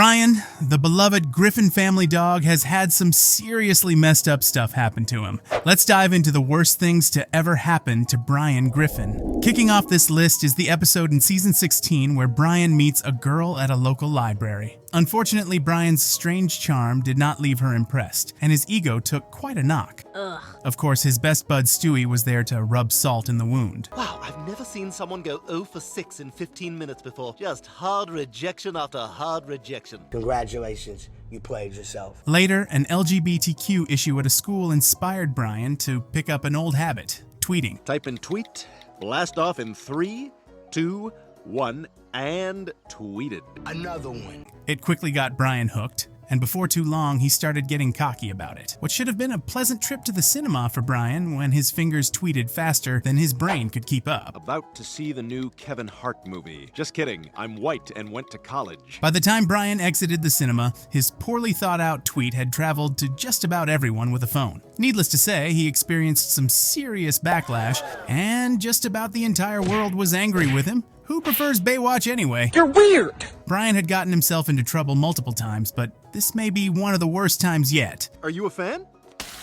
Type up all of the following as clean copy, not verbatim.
Brian, the beloved Griffin family dog, has had some seriously messed up stuff happen to him. Let's dive into the worst things to ever happen to Brian Griffin. Kicking off this list is the episode in season 16 where Brian meets a girl at a local library. Unfortunately, Brian's strange charm did not leave her impressed, and his ego took quite a knock. Of course, his best bud Stewie was there to rub salt in the wound. Wow, I've never seen someone go 0 for 6 in 15 minutes before. Just hard rejection after hard rejection. Congratulations, you played yourself. Later, an LGBTQ issue at a school inspired Brian to pick up an old habit, tweeting. Type in tweet, blast off in 3, 2, 1, and tweeted. Another one. It quickly got Brian hooked, and before too long, he started getting cocky about it. What should have been a pleasant trip to the cinema for Brian when his fingers tweeted faster than his brain could keep up. About to see the new Kevin Hart movie. Just kidding, I'm white and went to college. By the time Brian exited the cinema, his poorly thought out tweet had traveled to just about everyone with a phone. Needless to say, he experienced some serious backlash, and just about the entire world was angry with him. Who prefers Baywatch anyway? You're weird! Brian had gotten himself into trouble multiple times, but this may be one of the worst times yet. Are you a fan?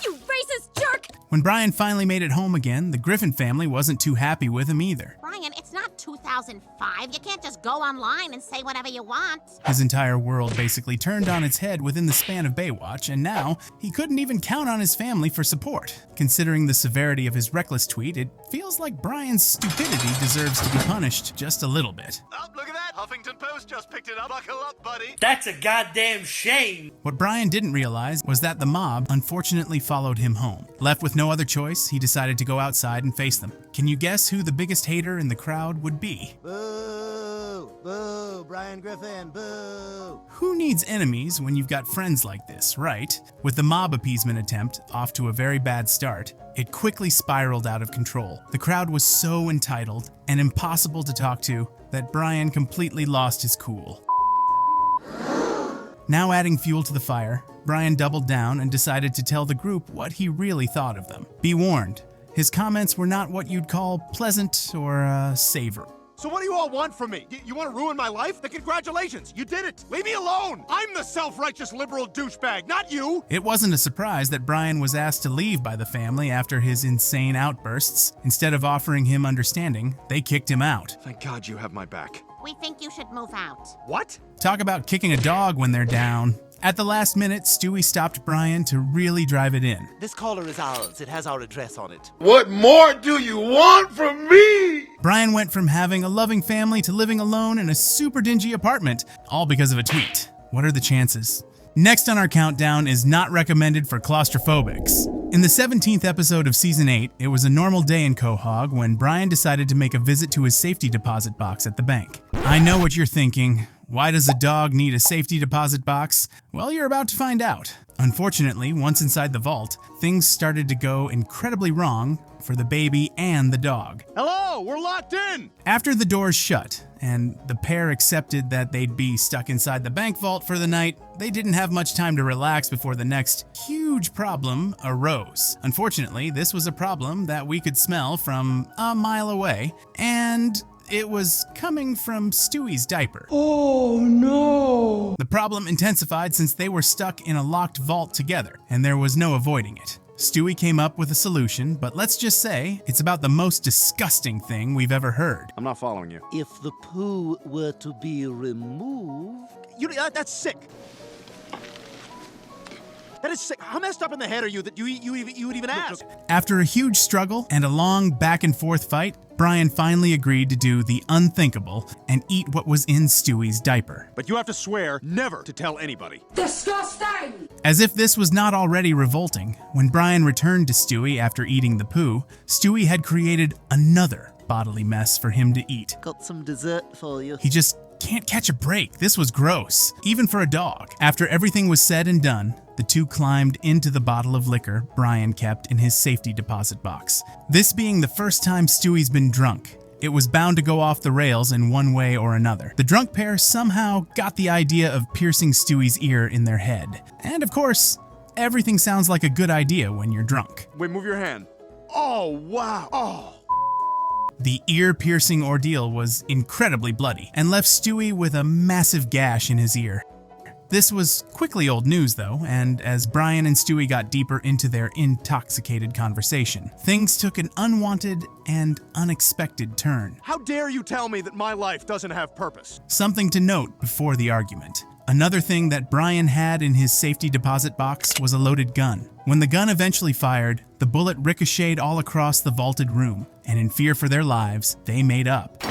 You racist jerk! When Brian finally made it home again, the Griffin family wasn't too happy with him either. Brian, it's not 2005. You can't just go online and say whatever you want. His entire world basically turned on its head within the span of Baywatch, and now he couldn't even count on his family for support. Considering the severity of his reckless tweet, it feels like Brian's stupidity deserves to be punished just a little bit. Oh, look at that! Huffington Post just picked it up. Buckle up, buddy. That's a goddamn shame! What Brian didn't realize was that the mob unfortunately followed him home. Left with no other choice, he decided to go outside and face them. Can you guess who the biggest hater in the crowd would be? Boo! Boo! Brian Griffin, boo! Who needs enemies when you've got friends like this, right? With the mob appeasement attempt off to a very bad start, it quickly spiraled out of control. The crowd was so entitled and impossible to talk to that Brian completely lost his cool. Now adding fuel to the fire, Brian doubled down and decided to tell the group what he really thought of them. Be warned, his comments were not what you'd call pleasant or savory. So what do you all want from me? You want to ruin my life? Then congratulations, you did it! Leave me alone! I'm the self-righteous liberal douchebag, not you! It wasn't a surprise that Brian was asked to leave by the family after his insane outbursts. Instead of offering him understanding, they kicked him out. Thank God you have my back. We think you should move out. What? Talk about kicking a dog when they're down. At the last minute, Stewie stopped Brian to really drive it in. This collar is ours. It has our address on it. What more do you want from me? Brian went from having a loving family to living alone in a super dingy apartment, all because of a tweet. What are the chances? Next on our countdown is not recommended for claustrophobics. In the 17th episode of Season 8, it was a normal day in Quahog when Brian decided to make a visit to his safety deposit box at the bank. I know what you're thinking. Why does a dog need a safety deposit box? Well, you're about to find out. Unfortunately, once inside the vault, things started to go incredibly wrong for the baby and the dog. Hello, we're locked in! After the doors shut, and the pair accepted that they'd be stuck inside the bank vault for the night, they didn't have much time to relax before the next huge problem arose. Unfortunately, this was a problem that we could smell from a mile away, and it was coming from Stewie's diaper. Oh no! The problem intensified since they were stuck in a locked vault together, and there was no avoiding it. Stewie came up with a solution, but let's just say it's about the most disgusting thing we've ever heard. I'm not following you. If the poo were to be removed... that's sick. That is sick. How messed up in the head are you that you would even ask? After a huge struggle and a long back and forth fight, Brian finally agreed to do the unthinkable and eat what was in Stewie's diaper. But you have to swear never to tell anybody. Disgusting! As if this was not already revolting, when Brian returned to Stewie after eating the poo, Stewie had created another bodily mess for him to eat. Got some dessert for you. He just can't catch a break. This was gross, even for a dog. After everything was said and done, the two climbed into the bottle of liquor Brian kept in his safety deposit box. This being the first time Stewie's been drunk, it was bound to go off the rails in one way or another. The drunk pair somehow got the idea of piercing Stewie's ear in their head. And of course, everything sounds like a good idea when you're drunk. Wait, move your hand. Oh, wow. Oh. The ear-piercing ordeal was incredibly bloody and left Stewie with a massive gash in his ear. This was quickly old news though, and as Brian and Stewie got deeper into their intoxicated conversation, things took an unwanted and unexpected turn. How dare you tell me that my life doesn't have purpose? Something to note before the argument. Another thing that Brian had in his safety deposit box was a loaded gun. When the gun eventually fired, the bullet ricocheted all across the vaulted room, and in fear for their lives, they made up.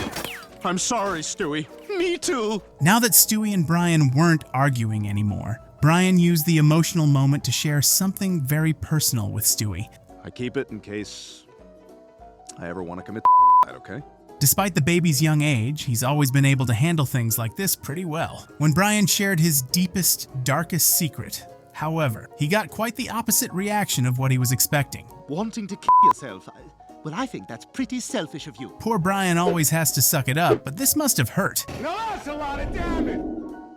I'm sorry, Stewie. Me too. Now that Stewie and Brian weren't arguing anymore, Brian used the emotional moment to share something very personal with Stewie. I keep it in case I ever want to commit okay? Despite the baby's young age, he's always been able to handle things like this pretty well. When Brian shared his deepest, darkest secret, however, he got quite the opposite reaction of what he was expecting. Wanting to kill yourself? Well, I think that's pretty selfish of you. Poor Brian always has to suck it up, but this must have hurt. Now that's a lot of damage.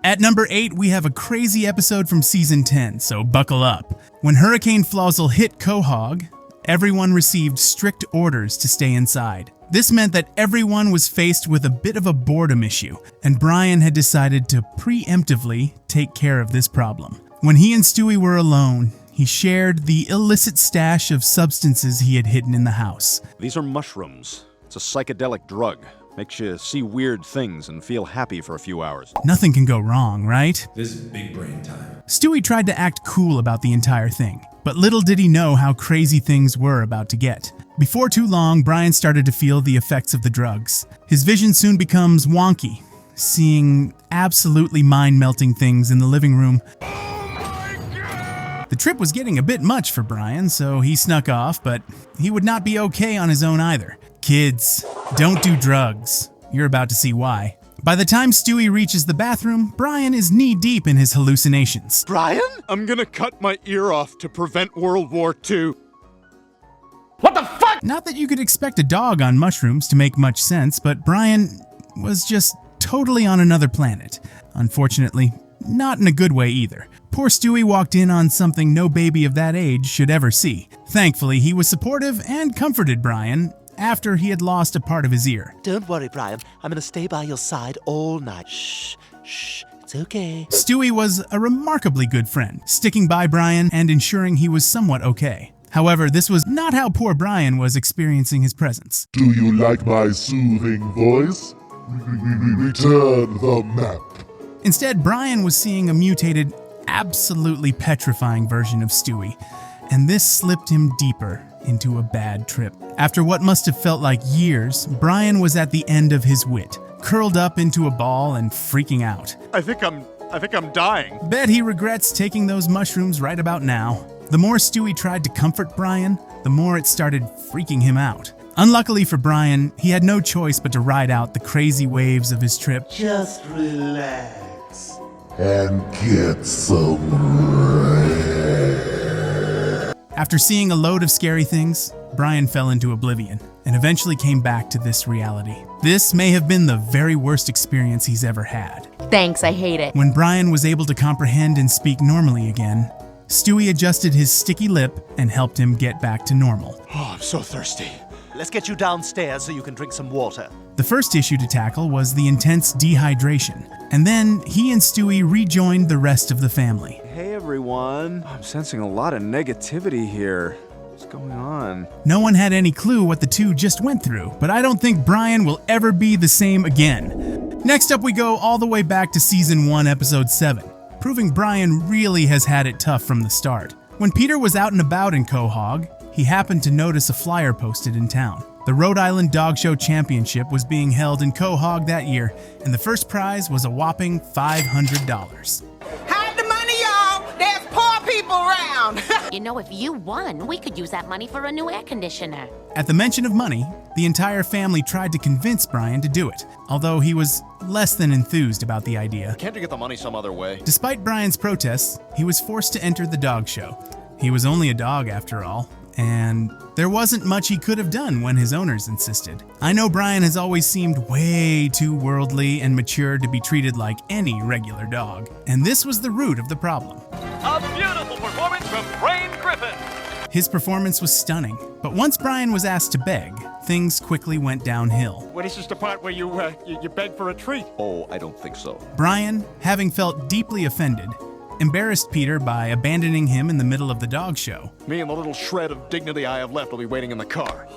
At number 8, we have a crazy episode from season 10, so buckle up. When Hurricane Flosel hit Quahog, everyone received strict orders to stay inside. This meant that everyone was faced with a bit of a boredom issue, and Brian had decided to preemptively take care of this problem. When he and Stewie were alone, he shared the illicit stash of substances he had hidden in the house. These are mushrooms. It's a psychedelic drug. Makes you see weird things and feel happy for a few hours. Nothing can go wrong, right? This is big brain time. Stewie tried to act cool about the entire thing, but little did he know how crazy things were about to get. Before too long, Brian started to feel the effects of the drugs. His vision soon becomes wonky, seeing absolutely mind-melting things in the living room. The trip was getting a bit much for Brian, so he snuck off, but he would not be okay on his own either. Kids, don't do drugs. You're about to see why. By the time Stewie reaches the bathroom, Brian is knee-deep in his hallucinations. Brian? I'm gonna cut my ear off to prevent World War II. Not that you could expect a dog on mushrooms to make much sense, but Brian was just totally on another planet. Unfortunately, not in a good way either. Poor Stewie walked in on something no baby of that age should ever see. Thankfully, he was supportive and comforted Brian after he had lost a part of his ear. Don't worry, Brian. I'm gonna stay by your side all night. Shh, shh, it's okay. Stewie was a remarkably good friend, sticking by Brian and ensuring he was somewhat okay. However, this was not how poor Brian was experiencing his presence. Do you like my soothing voice? Return the map. Instead, Brian was seeing a mutated, absolutely petrifying version of Stewie, and this slipped him deeper into a bad trip. After what must have felt like years, Brian was at the end of his wit, curled up into a ball and freaking out. I think I'm dying. Bet he regrets taking those mushrooms right about now. The more Stewie tried to comfort Brian, the more it started freaking him out. Unluckily for Brian, he had no choice but to ride out the crazy waves of his trip. Just relax. And get some rest. After seeing a load of scary things, Brian fell into oblivion and eventually came back to this reality. This may have been the very worst experience he's ever had. Thanks, I hate it. When Brian was able to comprehend and speak normally again, Stewie adjusted his sticky lip and helped him get back to normal. Oh, I'm so thirsty. Let's get you downstairs so you can drink some water. The first issue to tackle was the intense dehydration, and then he and Stewie rejoined the rest of the family. Hey, everyone. I'm sensing a lot of negativity here. What's going on? No one had any clue what the two just went through, but I don't think Brian will ever be the same again. Next up, we go all the way back to Season 1, Episode 7, proving Brian really has had it tough from the start. When Peter was out and about in Quahog, he happened to notice a flyer posted in town. The Rhode Island Dog Show Championship was being held in Quahog that year, and the first prize was a whopping $500. Hide the money, y'all! There's poor people around! You know, if you won, we could use that money for a new air conditioner. At the mention of money, the entire family tried to convince Brian to do it, although he was less than enthused about the idea. Can't you get the money some other way? Despite Brian's protests, he was forced to enter the dog show. He was only a dog after all, and there wasn't much he could have done when his owners insisted. I know Brian has always seemed way too worldly and mature to be treated like any regular dog, and this was the root of the problem. A beautiful performance from Griffin. His performance was stunning, but once Brian was asked to beg, things quickly went downhill. Well, this is the part where you beg for a treat. Oh, I don't think so. Brian, having felt deeply offended, embarrassed Peter by abandoning him in the middle of the dog show. Me and the little shred of dignity I have left will be waiting in the car.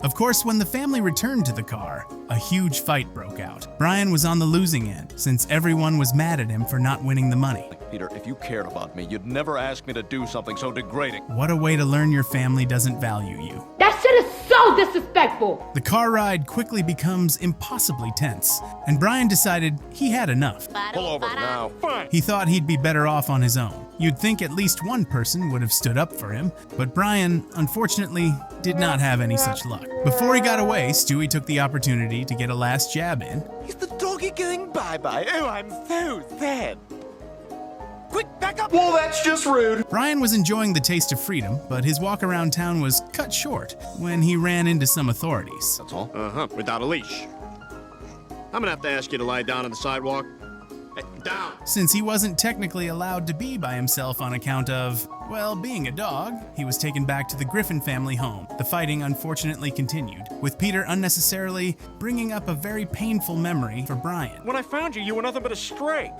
Of course, when the family returned to the car, a huge fight broke out. Brian was on the losing end, since everyone was mad at him for not winning the money. Peter, if you cared about me, you'd never ask me to do something so degrading. What a way to learn your family doesn't value you. That shit is so disrespectful. The car ride quickly becomes impossibly tense, and Brian decided he had enough. Pull over now. Fine. He thought he'd be better off on his own. You'd think at least one person would have stood up for him, but Brian, unfortunately, did not have any such luck. Before he got away, Stewie took the opportunity to get a last jab in. Is the doggy going bye-bye? Oh, I'm so sad. Quick, back up! Well, that's just rude. Brian was enjoying the taste of freedom, but his walk around town was cut short when he ran into some authorities. That's all. Without a leash. I'm gonna have to ask you to lie down on the sidewalk. Hey, down! Since he wasn't technically allowed to be by himself on account of, well, being a dog, he was taken back to the Griffin family home. The fighting unfortunately continued, with Peter unnecessarily bringing up a very painful memory for Brian. When I found you, you were nothing but a stray.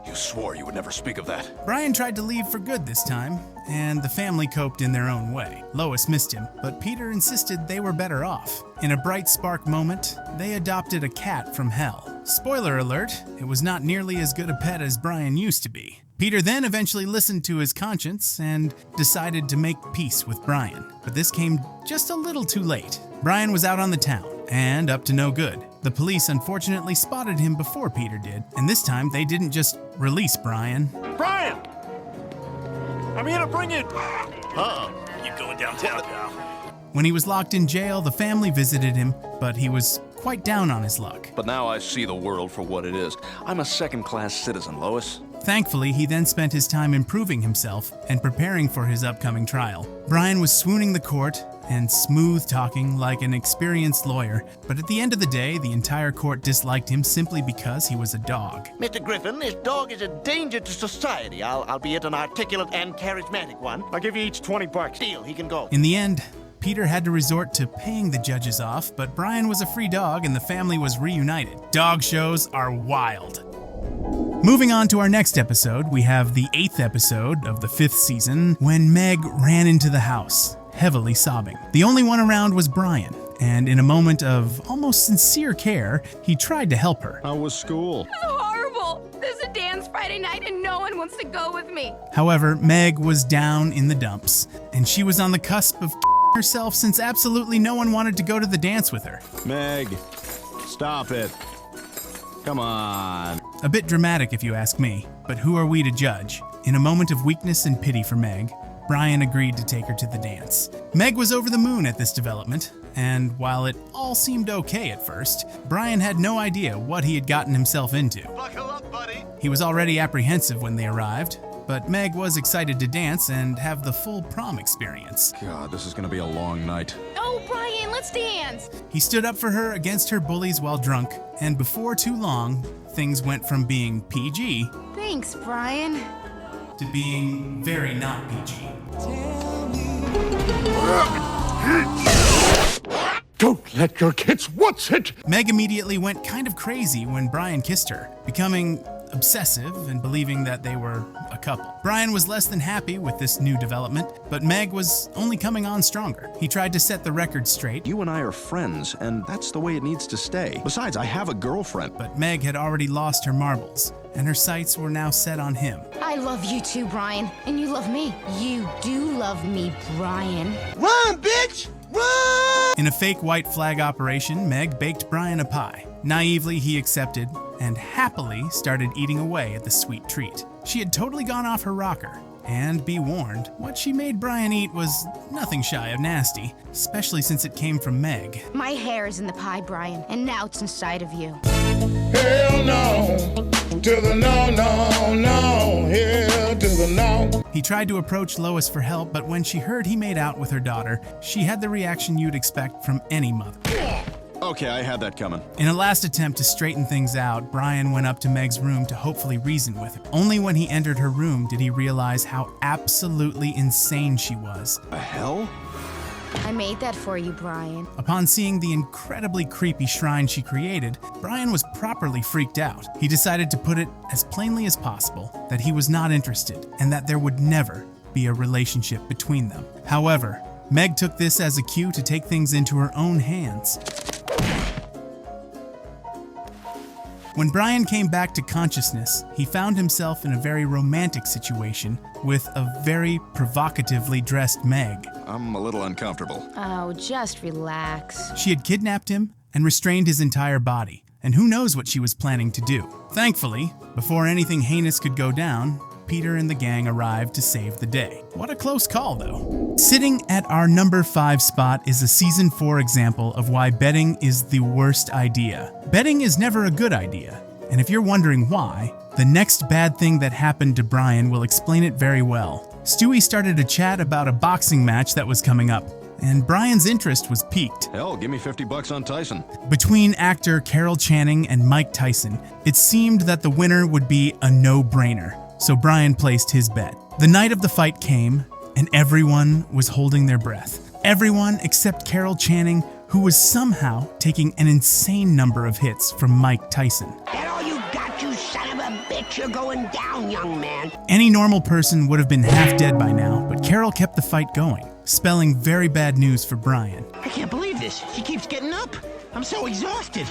You swore you would never speak of that. Brian tried to leave for good this time, and the family coped in their own way. Lois missed him, but Peter insisted they were better off. In a bright spark moment, they adopted a cat from hell. Spoiler alert, it was not nearly as good a pet as Brian used to be. Peter then eventually listened to his conscience and decided to make peace with Brian. But this came just a little too late. Brian was out on the town, and up to no good. The police unfortunately spotted him before Peter did, and this time they didn't just release Brian. Brian! I'm here to bring you... You going downtown, pal? When he was locked in jail, the family visited him, but he was quite down on his luck. But now I see the world for what it is. I'm a second-class citizen, Lois. Thankfully, he then spent his time improving himself and preparing for his upcoming trial. Brian was swooning the court and smooth-talking like an experienced lawyer, but at the end of the day, the entire court disliked him simply because he was a dog. Mr. Griffin, this dog is a danger to society, albeit an articulate and charismatic one. I'll give you each $20. Deal, he can go. In the end, Peter had to resort to paying the judges off, but Brian was a free dog and the family was reunited. Dog shows are wild. Moving on to our next episode, we have the 8th episode of the 5th season, when Meg ran into the house, heavily sobbing. The only one around was Brian, and in a moment of almost sincere care, he tried to help her. How was school? It's horrible. There's a dance Friday night and no one wants to go with me. However, Meg was down in the dumps, and she was on the cusp of herself since absolutely no one wanted to go to the dance with her. Meg, stop it. Come on. A bit dramatic if you ask me, but who are we to judge? In a moment of weakness and pity for Meg, Brian agreed to take her to the dance. Meg was over the moon at this development, and while it all seemed okay at first, Brian had no idea what he had gotten himself into. Buckle up, buddy. He was already apprehensive when they arrived, but Meg was excited to dance and have the full prom experience. God, this is gonna be a long night. Oh, Brian, let's dance. He stood up for her against her bullies while drunk, and before too long, things went from being PG Thanks, Brian. to being very not PG. Don't let your kids, what's it? Meg immediately went kind of crazy when Brian kissed her, becoming obsessive and believing that they were a couple. Brian was less than happy with this new development, but Meg was only coming on stronger. He tried to set the record straight, You and I are friends, and that's the way it needs to stay. Besides, I have a girlfriend. but Meg had already lost her marbles, and her sights were now set on him. I love you too, Brian. And you love me. You do love me, Brian. Run, bitch! Run! In a fake white flag operation, Meg baked Brian a pie. Naively, he accepted and happily started eating away at the sweet treat. She had totally gone off her rocker. And be warned, what she made Brian eat was nothing shy of nasty, especially since it came from Meg. My hair is in the pie, Brian, and now it's inside of you. Hell no, to the no, no, no, hell to the no. He tried to approach Lois for help, but when she heard he made out with her daughter, she had the reaction you'd expect from any mother. Okay, I had that coming. In a last attempt to straighten things out, Brian went up to Meg's room to hopefully reason with her. Only when he entered her room did he realize how absolutely insane she was. The hell? I made that for you, Brian. Upon seeing the incredibly creepy shrine she created, Brian was properly freaked out. He decided to put it as plainly as possible that he was not interested and that there would never be a relationship between them. However, Meg took this as a cue to take things into her own hands. When Brian came back to consciousness, he found himself in a very romantic situation with a very provocatively dressed Meg. I'm a little uncomfortable. Oh, just relax. She had kidnapped him and restrained his entire body, and who knows what she was planning to do. Thankfully, before anything heinous could go down, Peter and the gang arrived to save the day. What a close call, though. Sitting at our number 5 spot is a season 4 example of why betting is the worst idea. Betting is never a good idea, and if you're wondering why, the next bad thing that happened to Brian will explain it very well. Stewie started a chat about a boxing match that was coming up, and Brian's interest was piqued. Hell, give me $50 on Tyson. Between actor Carol Channing and Mike Tyson, it seemed that the winner would be a no-brainer. So Brian placed his bet. The night of the fight came, and everyone was holding their breath. Everyone except Carol Channing, who was somehow taking an insane number of hits from Mike Tyson. That all you got, you son of a bitch? You're going down, young man. Any normal person would have been half dead by now, but Carol kept the fight going, spelling very bad news for Brian. I can't believe this. She keeps getting up. I'm so exhausted.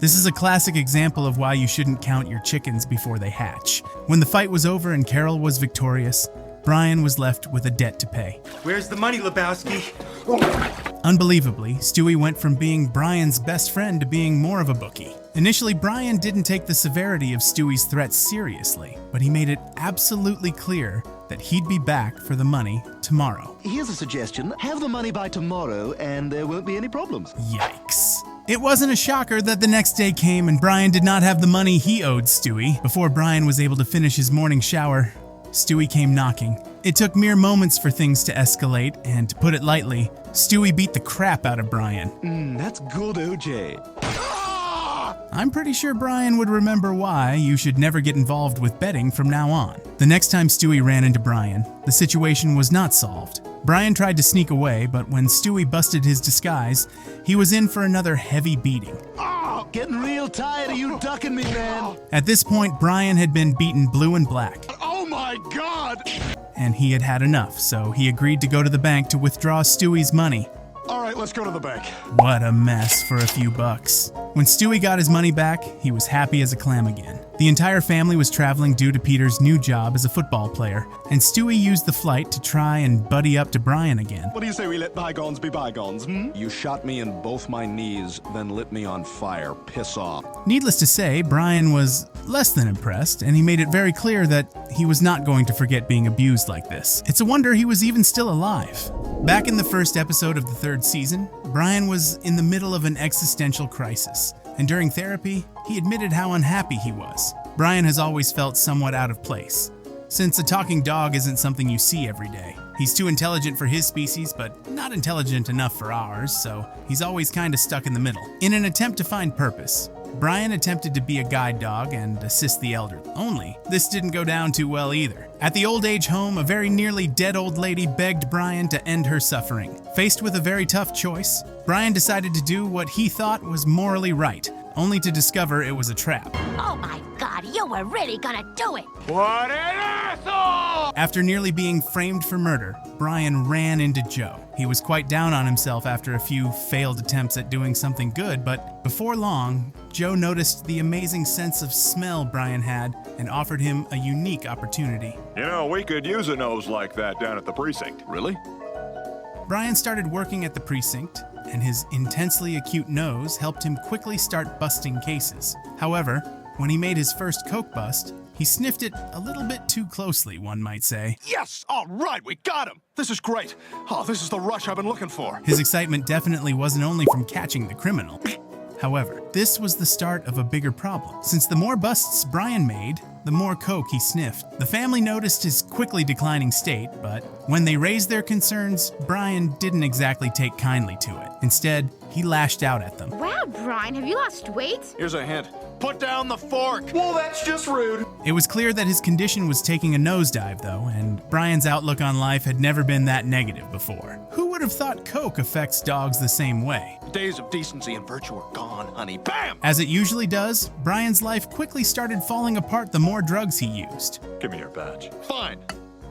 This is a classic example of why you shouldn't count your chickens before they hatch. When the fight was over and Carol was victorious, Brian was left with a debt to pay. Where's the money, Lebowski? Unbelievably, Stewie went from being Brian's best friend to being more of a bookie. Initially, Brian didn't take the severity of Stewie's threats seriously, but he made it absolutely clear that he'd be back for the money tomorrow. Here's a suggestion. Have the money by tomorrow and there won't be any problems. Yikes. It wasn't a shocker that the next day came and Brian did not have the money he owed Stewie. Before Brian was able to finish his morning shower, Stewie came knocking. It took mere moments for things to escalate, and to put it lightly, Stewie beat the crap out of Brian. That's good, OJ. I'm pretty sure Brian would remember why you should never get involved with betting from now on. The next time Stewie ran into Brian, the situation was not solved. Brian tried to sneak away, but when Stewie busted his disguise, he was in for another heavy beating. Getting real tired of you ducking me, man. At this point, Brian had been beaten blue and black. Oh my God! And he had had enough, so he agreed to go to the bank to withdraw Stewie's money. All right, let's go to the bank. What a mess for a few bucks. When Stewie got his money back, he was happy as a clam again. The entire family was traveling due to Peter's new job as a football player, and Stewie used the flight to try and buddy up to Brian again. What do you say we let bygones be bygones, You shot me in both my knees, then lit me on fire. Piss off. Needless to say, Brian was less than impressed, and he made it very clear that he was not going to forget being abused like this. It's a wonder he was even still alive. Back in the first episode of the 3rd season, Brian was in the middle of an existential crisis, and during therapy, he admitted how unhappy he was. Brian has always felt somewhat out of place, since a talking dog isn't something you see every day. He's too intelligent for his species, but not intelligent enough for ours, so he's always kinda stuck in the middle. In an attempt to find purpose, Brian attempted to be a guide dog and assist the elderly. Only, this didn't go down too well either. At the old age home, a very nearly dead old lady begged Brian to end her suffering. Faced with a very tough choice, Brian decided to do what he thought was morally right, only to discover it was a trap. Oh my God, you were really gonna do it! What an asshole! After nearly being framed for murder, Brian ran into Joe. He was quite down on himself after a few failed attempts at doing something good, but before long, Joe noticed the amazing sense of smell Brian had and offered him a unique opportunity. You know, we could use a nose like that down at the precinct. Really? Brian started working at the precinct, and his intensely acute nose helped him quickly start busting cases. However, when he made his first coke bust, he sniffed it a little bit too closely, one might say. Yes! All right, we got him! This is great. Oh, this is the rush I've been looking for. His excitement definitely wasn't only from catching the criminal. However, this was the start of a bigger problem. Since the more busts Brian made, the more coke he sniffed. The family noticed his quickly declining state, but when they raised their concerns, Brian didn't exactly take kindly to it. Instead, he lashed out at them. Wow, Brian, have you lost weight? Here's a hint. Put down the fork. Well, that's just rude. It was clear that his condition was taking a nosedive, though, and Brian's outlook on life had never been that negative before. Who would have thought Coke affects dogs the same way? The days of decency and virtue are gone, honey. Bam! As it usually does, Brian's life quickly started falling apart the more drugs he used. Give me your badge. Fine.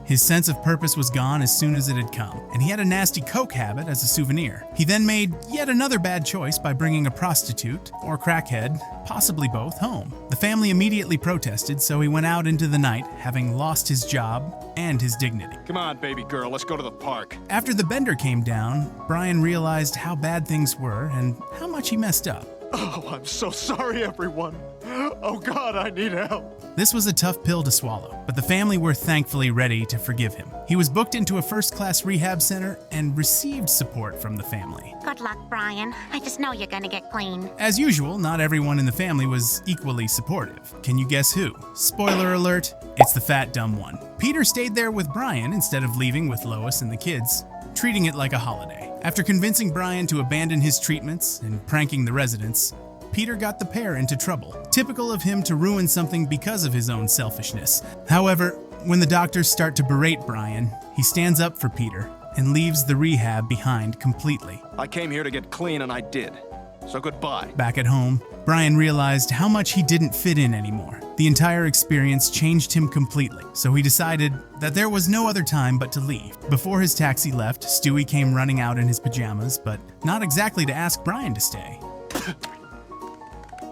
His sense of purpose was gone as soon as it had come, and he had a nasty coke habit as a souvenir. He then made yet another bad choice by bringing a prostitute, or crackhead, possibly both, home. The family immediately protested, so he went out into the night, having lost his job and his dignity. Come on, baby girl, let's go to the park. After the bender came down, Brian realized how bad things were and how much he messed up. Oh, I'm so sorry, everyone. Oh, God, I need help. This was a tough pill to swallow, but the family were thankfully ready to forgive him. He was booked into a first-class rehab center and received support from the family. Good luck, Brian. I just know you're gonna get clean. As usual, not everyone in the family was equally supportive. Can you guess who? Spoiler alert, it's the fat dumb one. Peter stayed there with Brian instead of leaving with Lois and the kids, treating it like a holiday. After convincing Brian to abandon his treatments and pranking the residents, Peter got the pair into trouble. Typical of him to ruin something because of his own selfishness. However, when the doctors start to berate Brian, he stands up for Peter and leaves the rehab behind completely. I came here to get clean and I did. So goodbye. Back at home, Brian realized how much he didn't fit in anymore. The entire experience changed him completely, so he decided that there was no other time but to leave. Before his taxi left, Stewie came running out in his pajamas, but not exactly to ask Brian to stay.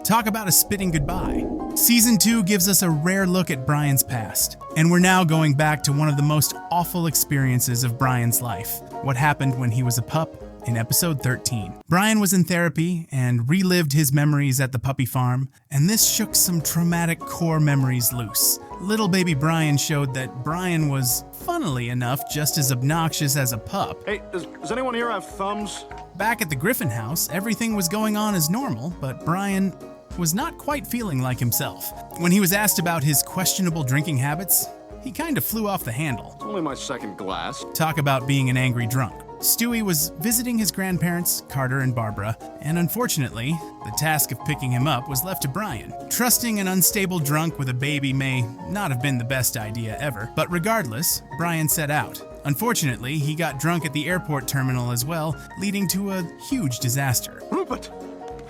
Talk about a spitting goodbye. Season 2 gives us a rare look at Brian's past, and we're now going back to one of the most awful experiences of Brian's life, what happened when he was a pup in episode 13. Brian was in therapy and relived his memories at the puppy farm, and this shook some traumatic core memories loose. Little baby Brian showed that Brian was, funnily enough, just as obnoxious as a pup. Hey, does anyone here have thumbs? Back at the Griffin house, everything was going on as normal, but Brian was not quite feeling like himself. When he was asked about his questionable drinking habits, he kind of flew off the handle. It's only my second glass. Talk about being an angry drunk. Stewie was visiting his grandparents, Carter and Barbara, and unfortunately, the task of picking him up was left to Brian. Trusting an unstable drunk with a baby may not have been the best idea ever, but regardless, Brian set out. Unfortunately, he got drunk at the airport terminal as well, leading to a huge disaster. Rupert,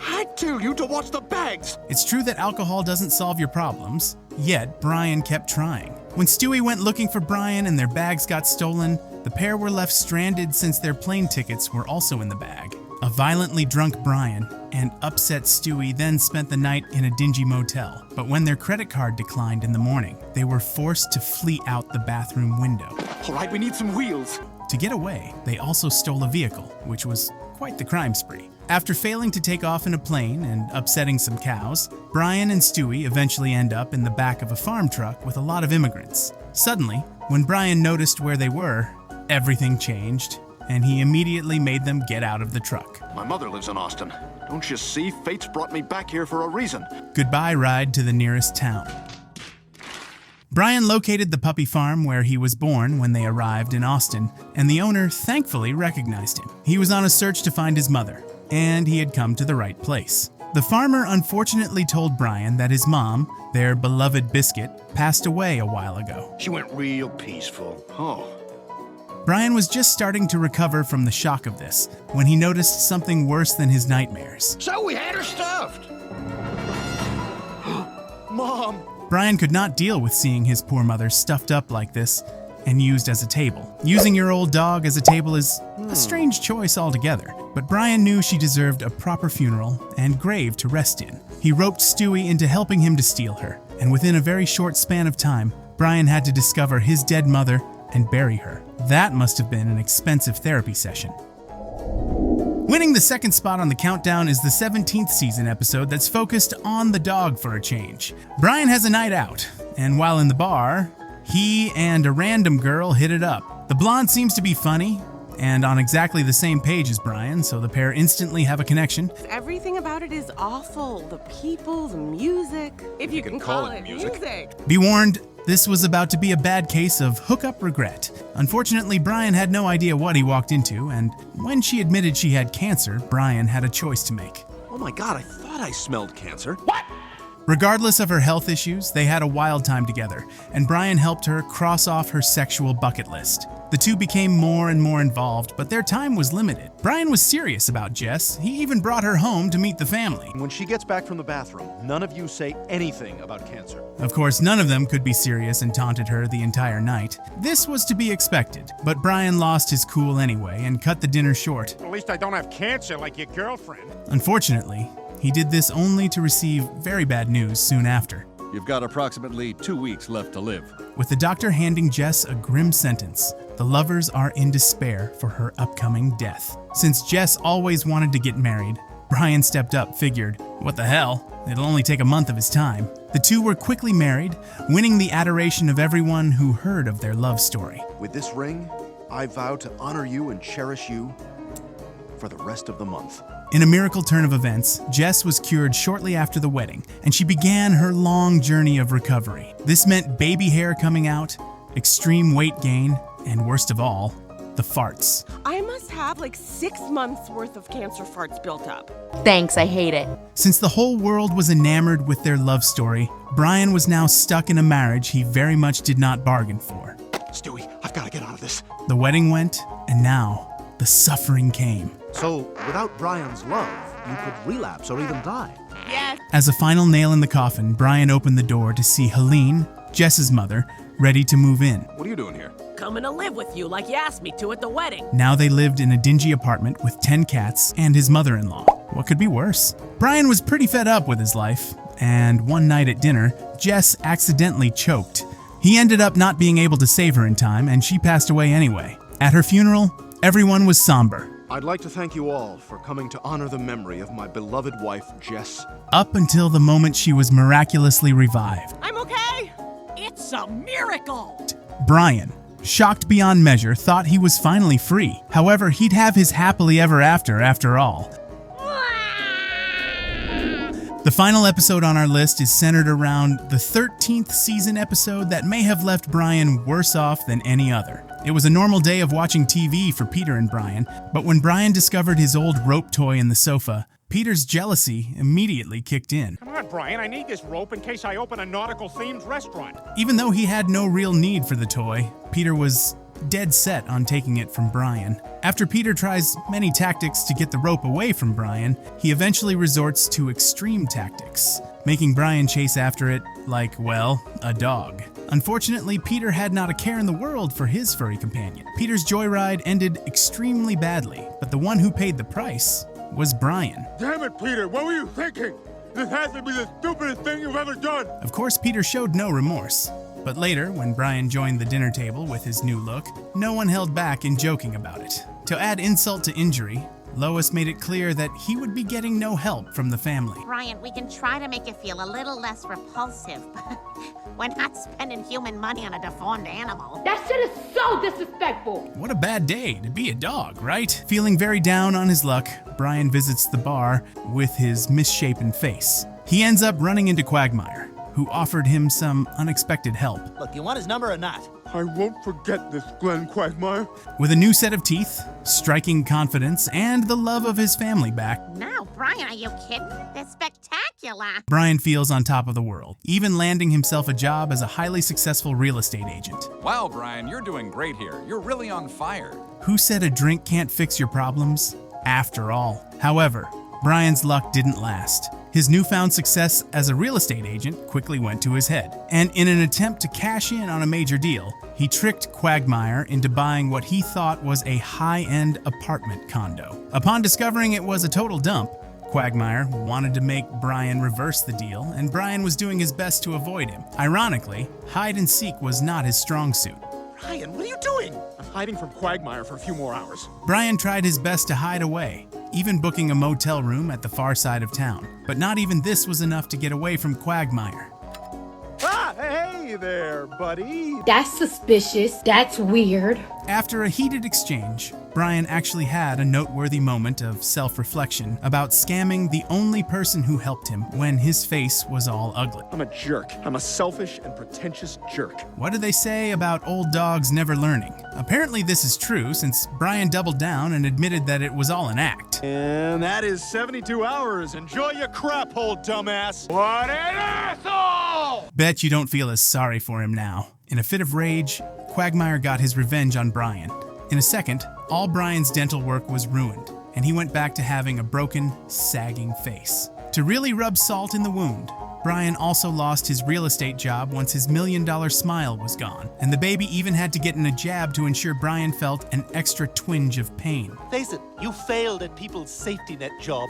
I tell you to watch the bags! It's true that alcohol doesn't solve your problems, yet Brian kept trying. When Stewie went looking for Brian and their bags got stolen, the pair were left stranded since their plane tickets were also in the bag. A violently drunk Brian and upset Stewie then spent the night in a dingy motel, but when their credit card declined in the morning, they were forced to flee out the bathroom window. All right, we need some wheels. To get away, they also stole a vehicle, which was quite the crime spree. After failing to take off in a plane and upsetting some cows, Brian and Stewie eventually end up in the back of a farm truck with a lot of immigrants. Suddenly, when Brian noticed where they were, everything changed, and he immediately made them get out of the truck. My mother lives in Austin. Don't you see? Fate's brought me back here for a reason. Goodbye ride to the nearest town. Brian located the puppy farm where he was born when they arrived in Austin, and the owner thankfully recognized him. He was on a search to find his mother, and he had come to the right place. The farmer unfortunately told Brian that his mom, their beloved Biscuit, passed away a while ago. She went real peaceful. Oh. Brian was just starting to recover from the shock of this when he noticed something worse than his nightmares. So we had her stuffed. Mom! Brian could not deal with seeing his poor mother stuffed up like this and used as a table. Using your old dog as a table is a strange choice altogether, but Brian knew she deserved a proper funeral and grave to rest in. He roped Stewie into helping him to steal her, and within a very short span of time, Brian had to discover his dead mother and bury her. That must have been an expensive therapy session. Winning the second spot on the countdown is the 17th season episode that's focused on the dog for a change. Brian has a night out, and while in the bar, he and a random girl hit it up. The blonde seems to be funny and on exactly the same page as Brian, so the pair instantly have a connection. Everything about it is awful. The people, the music. If you can call it music. Be warned, This was about to be a bad case of hookup regret. Unfortunately, Brian had no idea what he walked into, and when she admitted she had cancer, Brian had a choice to make. Oh my God, I thought I smelled cancer. What? Regardless of her health issues, they had a wild time together, and Brian helped her cross off her sexual bucket list. The two became more and more involved, but their time was limited. Brian was serious about Jess. He even brought her home to meet the family. When she gets back from the bathroom, none of you say anything about cancer. Of course, none of them could be serious and taunted her the entire night. This was to be expected, but Brian lost his cool anyway and cut the dinner short. At least I don't have cancer like your girlfriend. Unfortunately, he did this only to receive very bad news soon after. You've got approximately 2 weeks left to live. With the doctor handing Jess a grim sentence, the lovers are in despair for her upcoming death. Since Jess always wanted to get married, Brian stepped up, figured, what the hell, it'll only take a month of his time. The two were quickly married, winning the adoration of everyone who heard of their love story. With this ring, I vow to honor you and cherish you for the rest of the month. In a miracle turn of events, Jess was cured shortly after the wedding, and she began her long journey of recovery. This meant baby hair coming out, extreme weight gain, and worst of all, the farts. I must have like 6 months worth of cancer farts built up. Thanks, I hate it. Since the whole world was enamored with their love story, Brian was now stuck in a marriage he very much did not bargain for. Stewie, I've got to get out of this. The wedding went, and now the suffering came. So, without Brian's love, you could relapse or even die. Yes. As a final nail in the coffin, Brian opened the door to see Helene, Jess's mother, ready to move in. What are you doing here? Coming to live with you like you asked me to at the wedding. Now they lived in a dingy apartment with 10 cats and his mother-in-law. What could be worse? Brian was pretty fed up with his life, and one night at dinner, Jess accidentally choked. He ended up not being able to save her in time, and she passed away anyway. At her funeral, everyone was somber. I'd like to thank you all for coming to honor the memory of my beloved wife, Jess. Up until the moment she was miraculously revived. I'm okay. It's a miracle. Brian, shocked beyond measure, thought he was finally free. However, he'd have his happily ever after all. The final episode on our list is centered around the 13th season episode that may have left Brian worse off than any other. It was a normal day of watching TV for Peter and Brian, but when Brian discovered his old rope toy in the sofa, Peter's jealousy immediately kicked in. Come on, Brian, I need this rope in case I open a nautical-themed restaurant. Even though he had no real need for the toy, Peter was dead set on taking it from Brian. After Peter tries many tactics to get the rope away from Brian, he eventually resorts to extreme tactics, making Brian chase after it like, well, a dog. Unfortunately, Peter had not a care in the world for his furry companion. Peter's joyride ended extremely badly, but the one who paid the price was Brian. Damn it, Peter, what were you thinking? This has to be the stupidest thing you've ever done. Of course, Peter showed no remorse. But later, when Brian joined the dinner table with his new look, no one held back in joking about it. To add insult to injury, Lois made it clear that he would be getting no help from the family. Brian, we can try to make you feel a little less repulsive, but we're not spending human money on a deformed animal. That shit is so disrespectful. What a bad day to be a dog, right? Feeling very down on his luck, Brian visits the bar with his misshapen face. He ends up running into Quagmire, who offered him some unexpected help. Look, you want his number or not? I won't forget this, Glenn Quagmire. With a new set of teeth, striking confidence, and the love of his family back, No, Brian, are you kidding? They're spectacular. Brian feels on top of the world, even landing himself a job as a highly successful real estate agent. Wow, Brian, you're doing great here. You're really on fire. Who said a drink can't fix your problems? After all. However, Brian's luck didn't last. His newfound success as a real estate agent quickly went to his head, and in an attempt to cash in on a major deal, he tricked Quagmire into buying what he thought was a high-end apartment condo. Upon discovering it was a total dump, Quagmire wanted to make Brian reverse the deal, and Brian was doing his best to avoid him. Ironically, hide and seek was not his strong suit. Brian, what are you doing? I'm hiding from Quagmire for a few more hours. Brian tried his best to hide away, even booking a motel room at the far side of town. But not even this was enough to get away from Quagmire. Ah, hey, Hey there, buddy. That's suspicious. That's weird. After a heated exchange, Brian actually had a noteworthy moment of self-reflection about scamming the only person who helped him when his face was all ugly. I'm a jerk. I'm a selfish and pretentious jerk. What do they say about old dogs never learning? Apparently this is true, since Brian doubled down and admitted that it was all an act. And that is 72 hours. Enjoy your crap hole, dumbass. What an asshole! Bet you don't feel as sorry for him now. In a fit of rage, Quagmire got his revenge on Brian. In a second, all Brian's dental work was ruined, and he went back to having a broken, sagging face. To really rub salt in the wound, Brian also lost his real estate job once his $1 million smile was gone, and the baby even had to get in a jab to ensure Brian felt an extra twinge of pain. Face it, you failed at people's safety net job.